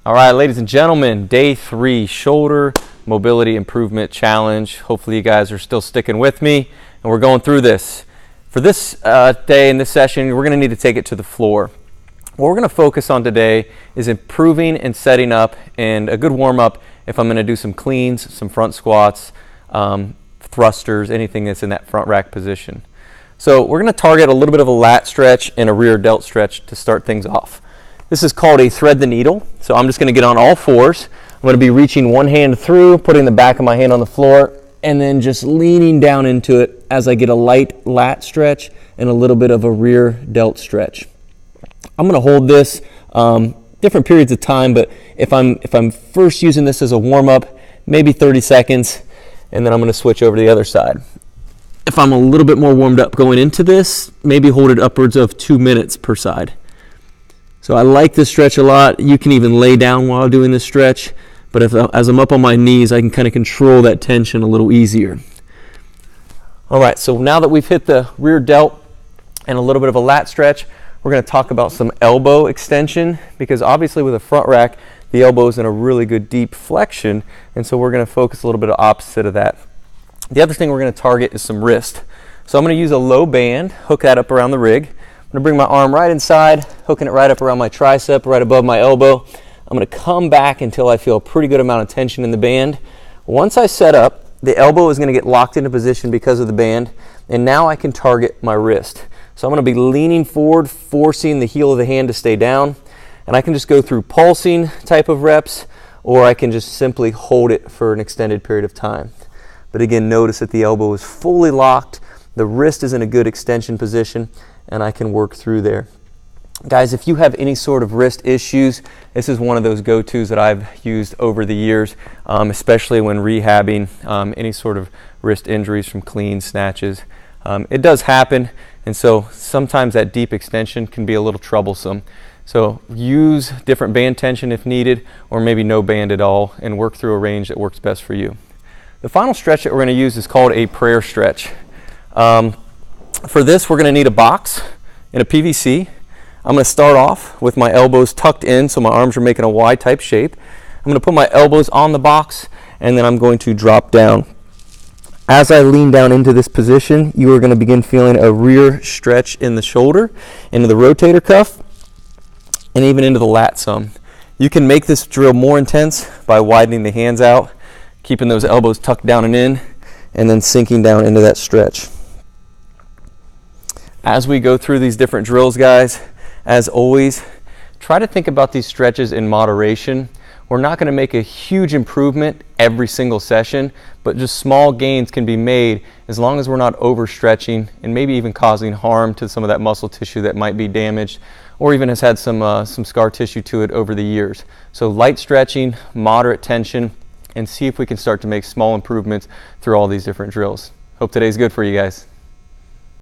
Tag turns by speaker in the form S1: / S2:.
S1: All right, ladies and gentlemen, day 3 shoulder mobility improvement challenge. Hopefully you guys are still sticking with me and we're going through this. For this day in this session, we're going to need to take it to the floor. What we're going to focus on today is improving and setting up, and a good warm-up if I'm going to do some cleans, some front squats, thrusters, anything that's in that front rack position. So we're going to target a little bit of a lat stretch and a rear delt stretch to start things off. This is called a thread the needle. So I'm just going to get on all fours. I'm going to be reaching one hand through, putting the back of my hand on the floor, and then just leaning down into it as I get a light lat stretch and a little bit of a rear delt stretch. I'm going to hold this different periods of time, but if I'm first using this as a warm-up, maybe 30 seconds, and then I'm going to switch over to the other side. If I'm a little bit more warmed up going into this, maybe hold it upwards of 2 minutes per side. So I like this stretch a lot. You can even lay down while doing this stretch, but as I'm up on my knees, I can kind of control that tension a little easier. All right, so now that we've hit the rear delt and a little bit of a lat stretch, we're going to talk about some elbow extension, because obviously with a front rack, the elbow is in a really good deep flexion, and so we're going to focus a little bit of opposite of that. The other thing we're going to target is some wrist. So I'm going to use a low band, hook that up around the rig. I'm going to bring my arm right inside, hooking it right up around my tricep, right above my elbow. I'm going to come back until I feel a pretty good amount of tension in the band. Once I set up, the elbow is going to get locked into position because of the band, and now I can target my wrist. So I'm going to be leaning forward, forcing the heel of the hand to stay down, and I can just go through pulsing type of reps, or I can just simply hold it for an extended period of time. But again, notice that the elbow is fully locked, the wrist is in a good extension position, and I can work through there. Guys, if you have any sort of wrist issues, this is one of those go-tos that I've used over the years, especially when rehabbing any sort of wrist injuries from clean snatches. It does happen, and so sometimes that deep extension can be a little troublesome. So use different band tension if needed, or maybe no band at all, and work through a range that works best for you. The final stretch that we're going to use is called a prayer stretch. For this, we're going to need a box and a PVC. I'm going to start off with my elbows tucked in so my arms are making a Y type shape. I'm going to put my elbows on the box, and then I'm going to drop down. As I lean down into this position, you are going to begin feeling a rear stretch in the shoulder, into the rotator cuff, and even into the lat some. You can make this drill more intense by widening the hands out, keeping those elbows tucked down and in, and then sinking down into that stretch. As we go through these different drills, guys, as always, try to think about these stretches in moderation. We're not going to make a huge improvement every single session, but just small gains can be made as long as we're not overstretching and maybe even causing harm to some of that muscle tissue that might be damaged or even has had some scar tissue to it over the years. So light stretching, moderate tension, and see if we can start to make small improvements through all these different drills. Hope today's good for you guys.